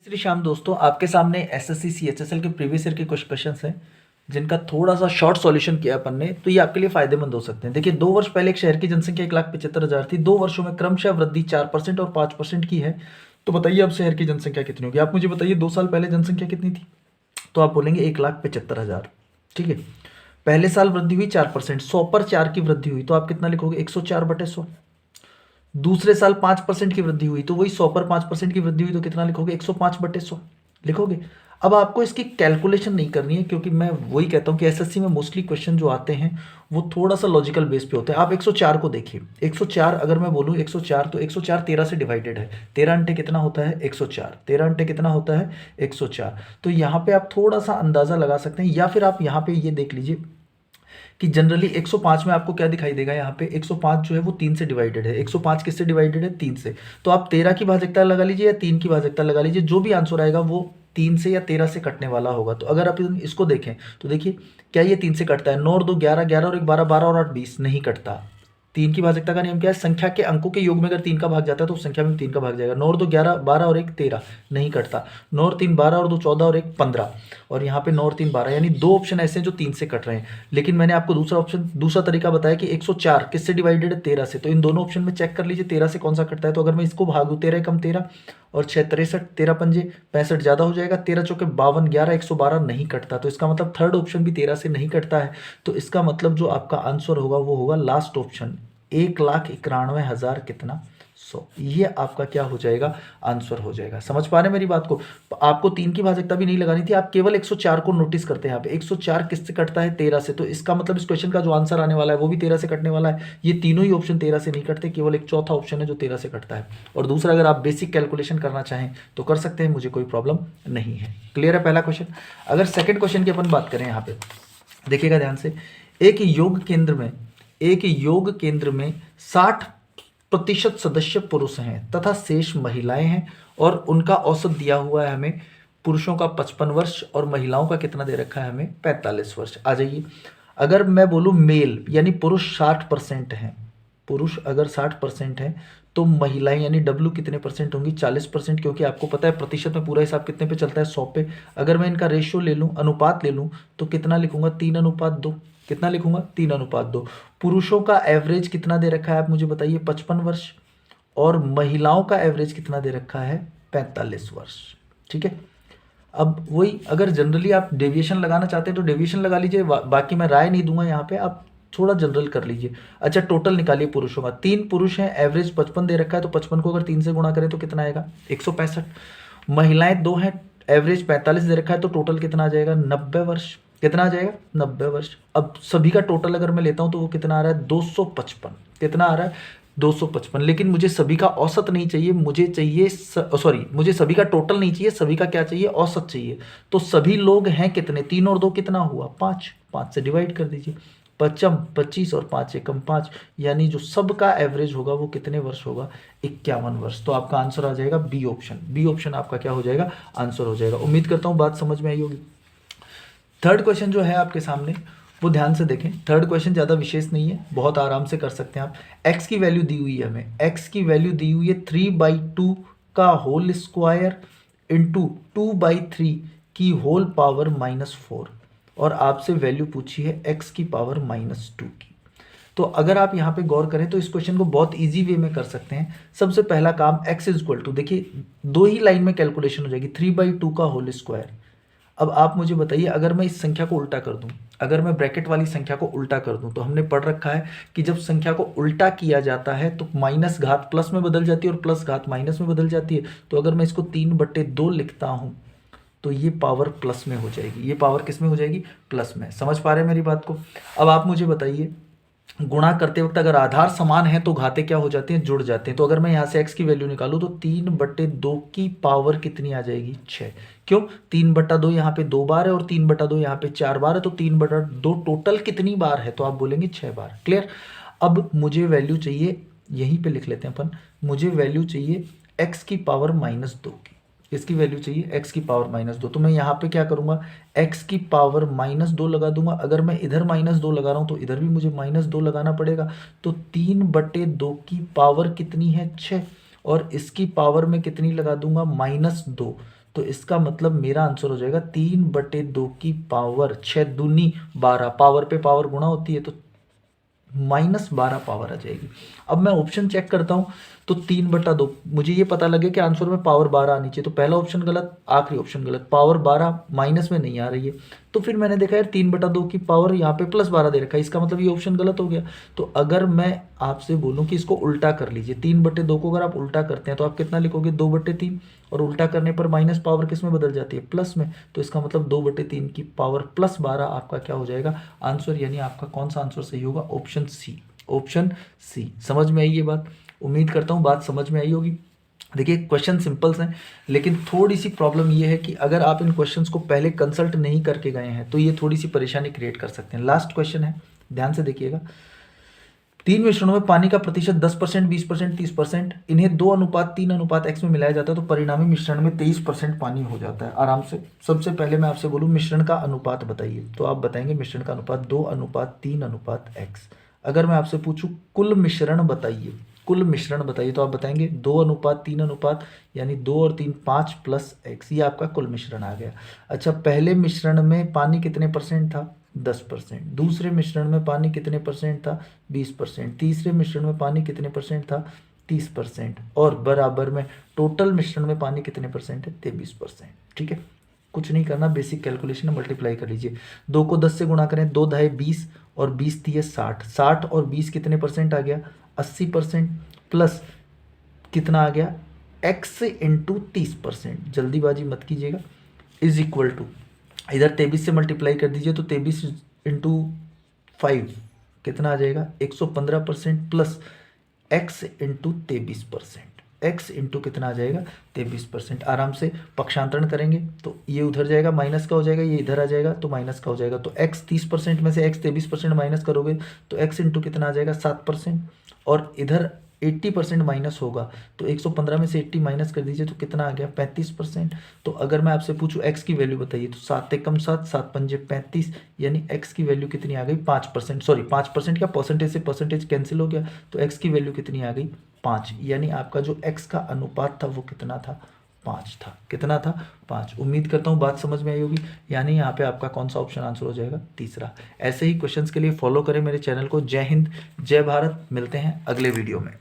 श्री श्याम दोस्तों, आपके सामने एसएससी सीएचएसएल के प्रीवियस ईयर के कुछ क्वेश्चंस हैं जिनका थोड़ा सा शॉर्ट सॉल्यूशन किया अपन ने, तो ये आपके लिए फायदेमंद हो सकते हैं। देखिए, 2 वर्ष पहले एक शहर की जनसंख्या 1,75,000 थी। 2 वर्षों में क्रमशः वृद्धि 4% और 5% की है। तो बताइए अब शहर की जनसंख्या कितनी होगी। आप मुझे बताइए 2 साल पहले जनसंख्या कितनी थी। तो आप बोलेंगे 1,75,000। ठीक है, पहले साल वृद्धि हुई 4%, 100 पर 4 की वृद्धि हुई, तो आप कितना लिखोगे 104/100। दूसरे साल 5% की वृद्धि हुई, तो वही 100 पर 5% की वृद्धि हुई, तो कितना लिखोगे 105/100 लिखोगे। अब आपको इसकी कैलकुलेशन नहीं करनी है, क्योंकि मैं वही कहता हूँ कि एसएससी में मोस्टली क्वेश्चन जो आते हैं वो थोड़ा सा लॉजिकल बेस पे होते हैं। आप 104 को देखिए, 104 अगर मैं बोलूँ 104, तो 104 13 से डिवाइडेड है। 13 अंटे कितना होता है 104, 13 अंटे कितना होता है 104। तो यहाँ पे आप थोड़ा सा अंदाजा लगा सकते हैं, या फिर आप यहाँ पे ये देख लीजिए कि जनरली 105 में आपको क्या दिखाई देगा। यहाँ पे 105 जो है वो 3 से डिवाइडेड है। 105 किससे डिवाइडेड है 3 से। तो आप 13 की भाजकता लगा लीजिए या 3 की भाजकता लगा लीजिए, जो भी आंसर आएगा वो 3 से या 13 से कटने वाला होगा। तो अगर आप इसको देखें तो देखिए, क्या ये 3 से कटता है। 9 और 2 11, 11 और 1 12, 12 और 8 20, नहीं कटता। 3 की भाजकता का नियम क्या है, संख्या के अंकों के योग में अगर 3 का भाग जाता है तो उस संख्या में 3 का भाग जाएगा। 9 और 2 11, 12 और 1 13, नहीं कटता। 9 और 3 12 और 2 14 और 1 15, और यहाँ पे 9 और 3 12, यानी 2 ऑप्शन ऐसे हैं जो 3 से कट रहे हैं। लेकिन मैंने आपको दूसरा तरीका बताया कि 104 किससे डिवाइडेड है 13 से। तो इन दोनों ऑप्शन में चेक कर लीजिए 13 से कौन सा कटता है। तो अगर मैं इसको भाग दूँ, 13 कम 13 और 6 63, 13 पंजे 65 ज़्यादा हो जाएगा, 13 चौके 52, 11 112, नहीं कटता। तो इसका मतलब थर्ड ऑप्शन भी 13 से नहीं कटता है। तो इसका मतलब जो आपका आंसर होगा वो होगा लास्ट ऑप्शन, 1,91,000 कितना 100। ये आपका क्या हो जाएगा, आंसर हो जाएगा। समझ पा रहे हैं मेरी बात को। आपको 3 की भाजकता भी नहीं लगानी थी, आप केवल 104 को नोटिस करते हैं। यहाँ पे 104 किससे कटता है 13 से। तो इसका मतलब इस क्वेश्चन का जो आंसर आने वाला है वो भी 13 से कटने वाला है। ये तीनों ही ऑप्शन 13 से नहीं कटते, केवल एक चौथा ऑप्शन है जो 13 से कटता है। और दूसरा, अगर आप बेसिक कैलकुलेशन करना चाहें तो कर सकते हैं, मुझे कोई प्रॉब्लम नहीं है। क्लियर है पहला क्वेश्चन। अगर सेकेंड क्वेश्चन की अपन बात करें, यहाँ पे देखिएगा ध्यान से। एक योग केंद्र में 60% सदस्य पुरुष हैं तथा शेष महिलाएं हैं, और उनका औसत दिया हुआ है हमें। पुरुषों का 55 वर्ष और महिलाओं का कितना दे रखा है हमें 45 वर्ष। आ जाइए, अगर मैं बोलूँ मेल यानी पुरुष 60% हैं, पुरुष अगर 60% हैं तो महिलाएं यानी डब्ल्यू कितने परसेंट होंगी 40%, क्योंकि आपको पता है प्रतिशत में पूरा हिसाब कितने पे चलता है 100 पे। अगर मैं इनका रेशियो ले लूँ, अनुपात ले लूँ, तो कितना लिखूंगा 3:2। कितना लिखूंगा 3:2। पुरुषों का एवरेज कितना दे रखा है आप मुझे बताइए 55 वर्ष, और महिलाओं का एवरेज कितना दे रखा है 45 वर्ष। ठीक है, अब वही, अगर जनरली आप डेविएशन लगाना चाहते हैं तो डेविएशन लगा लीजिए, बाकी मैं राय नहीं दूंगा यहाँ पे, आप थोड़ा जनरल कर लीजिए। अच्छा, टोटल निकालिए पुरुषों का। 3 पुरुष हैं, एवरेज 55 दे रखा है, तो 55 को अगर 3 से गुणा करें तो कितना आएगा 165। महिलाएं 2 हैं, एवरेज 45 दे रखा है, तो टोटल कितना आ जाएगा 90 वर्ष। कितना आ जाएगा 90 वर्ष। अब सभी का टोटल अगर मैं लेता हूं तो वो कितना आ रहा है 255। कितना आ रहा है 255। लेकिन मुझे सभी का औसत नहीं चाहिए, मुझे चाहिए मुझे सभी का टोटल नहीं चाहिए, सभी का क्या चाहिए औसत चाहिए। तो सभी लोग हैं कितने, 3 और 2 कितना हुआ 5, 5 से डिवाइड कर दीजिए। 25 और 5 एकम 5, यानी जो सबका एवरेज होगा वो कितने वर्ष होगा 51 वर्ष। तो आपका आंसर आ जाएगा बी ऑप्शन। बी ऑप्शन आपका क्या हो जाएगा, आंसर हो जाएगा। उम्मीद करता हूँ बात समझ में आई होगी। थर्ड क्वेश्चन जो है आपके सामने वो ध्यान से देखें। थर्ड क्वेश्चन ज़्यादा विशेष नहीं है, बहुत आराम से कर सकते हैं आप। एक्स की वैल्यू दी हुई है हमें, एक्स की वैल्यू दी हुई है 3/2 का होल स्क्वायर इंटू 2/3 की होल पावर -4, और आपसे वैल्यू पूछी है एक्स की पावर -2 की। तो अगर आप यहाँ पे गौर करें तो इस क्वेश्चन को बहुत इजी वे में कर सकते हैं। सबसे पहला काम x इज इक्वल टू, देखिए 2 ही लाइन में कैलकुलेशन हो जाएगी, 3/2 का होल स्क्वायर। अब आप मुझे बताइए, अगर मैं इस संख्या को उल्टा कर दूं, अगर मैं ब्रैकेट वाली संख्या को उल्टा कर दूं, तो हमने पढ़ रखा है कि जब संख्या को उल्टा किया जाता है तो माइनस घात प्लस में बदल जाती है और प्लस घात माइनस में बदल जाती है। तो अगर मैं इसको 3/2 लिखता हूं तो ये पावर प्लस में हो जाएगी। ये पावर किस में हो जाएगी, प्लस में। समझ पा रहे हैं मेरी बात को। अब आप मुझे बताइए, गुणा करते वक्त अगर आधार समान है तो घाते क्या हो जाते हैं, जुड़ जाते हैं। तो अगर मैं यहाँ से x की वैल्यू निकालूं तो 3/2 की पावर कितनी आ जाएगी 6। क्यों, 3/2 यहाँ पे 2 बार है और 3/2 यहाँ पे 4 बार है, तो 3/2 टोटल कितनी बार है, तो आप बोलेंगे 6 बार। क्लियर। अब मुझे वैल्यू चाहिए, यहीं पे लिख लेते हैं अपन, मुझे वैल्यू चाहिए x की पावर -2 की। इसकी वैल्यू चाहिए x की पावर -2। तो मैं यहाँ पे क्या करूँगा, x की पावर -2 लगा दूंगा। अगर मैं इधर -2 लगा रहा हूँ तो इधर भी मुझे -2 लगाना पड़ेगा। तो 3/2 की पावर कितनी है 6, और इसकी पावर में कितनी लगा दूंगा -2, तो इसका मतलब मेरा आंसर हो जाएगा 3/2 की पावर 6 दूनी 12, पावर पे पावर गुणा होती है तो -12 पावर आ जाएगी। अब मैं ऑप्शन चेक करता हूँ तो 3/2, मुझे ये पता लगे कि आंसर में पावर 12 आनी चाहिए, तो पहला ऑप्शन गलत, आखिरी ऑप्शन गलत, पावर 12 माइनस में नहीं आ रही है। तो फिर मैंने देखा यार 3/2 की पावर यहाँ पे +12 दे रखा है, इसका मतलब ये ऑप्शन गलत हो गया। तो अगर मैं आपसे बोलूँ कि इसको उल्टा कर लीजिए, 3/2 को अगर आप उल्टा करते हैं तो आप कितना लिखोगे, 2/3, और उल्टा करने पर माइनस पावर किस में बदल जाती है, प्लस में, तो इसका मतलब 2/3 की पावर +12 आपका क्या हो जाएगा आंसर, यानी आपका कौन सा आंसर सही होगा, ऑप्शन सी, ऑप्शन सी। समझ में आई ये बात? उम्मीद करता हूँ बात समझ में आई होगी। देखिए क्वेश्चन सिंपल्स हैं, लेकिन थोड़ी सी प्रॉब्लम ये है कि अगर आप इन क्वेश्चंस को पहले कंसल्ट नहीं करके गए हैं तो ये थोड़ी सी परेशानी क्रिएट कर सकते हैं। लास्ट क्वेश्चन है, ध्यान से देखिएगा। 3 मिश्रणों में पानी का प्रतिशत 10%, 20%, 30%, इन्हें 2:3:x में मिलाया जाता है तो परिणामी मिश्रण में 23% पानी हो जाता है आराम से। सबसे पहले मैं आपसे बोलूँ मिश्रण का अनुपात बताइए, तो आप बताएंगे मिश्रण का अनुपात 2:3:x। अगर मैं आपसे पूछूं कुल मिश्रण बताइए, कुल मिश्रण बताइए, तो आप बताएंगे 2:3 यानी 2 और 3 5 + x, ये आपका कुल मिश्रण आ गया। अच्छा, पहले मिश्रण में पानी कितने परसेंट था, 10%। दूसरे मिश्रण में पानी कितने परसेंट था, 20%। तीसरे मिश्रण में पानी कितने परसेंट था, 30%। और बराबर में टोटल मिश्रण में पानी कितने परसेंट है, 23%। ठीक है, कुछ नहीं करना, बेसिक कैलकुलेशन मल्टीप्लाई कर लीजिए। 2 को 10 से गुणा करें, 2 × 20 और 20 थी 60, 60 और 20 कितने परसेंट आ गया, 80%, प्लस कितना आ गया, x × 30%, जल्दीबाजी मत कीजिएगा, इज इक्वल टू, इधर 23 से मल्टीप्लाई कर दीजिए तो 23 × 5 कितना आ जाएगा, 115%, प्लस x × 23%, x इंटू कितना आ जाएगा, 23%। आराम से पक्षांतरण करेंगे तो ये उधर जाएगा, माइनस का हो जाएगा, ये इधर आ जाएगा तो माइनस का हो जाएगा। तो x 30% में से x 23% माइनस करोगे तो x इंटू कितना आ जाएगा, 7%, और इधर 80% माइनस होगा तो 115 में से 80 माइनस कर दीजिए तो कितना आ गया, 35%। तो अगर मैं आपसे पूछूं x की वैल्यू बताइए तो 7 × 7, 7 × 5 = 35, यानी x की वैल्यू कितनी आ गई, 5%। सॉरी 5% क्या, परसेंटेज से परसेंटेज कैंसिल हो गया, तो x की वैल्यू कितनी आ गई, 5, यानी आपका जो x का अनुपात था वो कितना था, 5 था। कितना था, 5। उम्मीद करता हूँ बात समझ में आई होगी, यानी यहाँ पे आपका कौन सा ऑप्शन आंसर हो जाएगा, तीसरा। ऐसे ही क्वेश्चंस के लिए फॉलो करें मेरे चैनल को। जय हिंद, जय भारत, मिलते हैं अगले वीडियो में।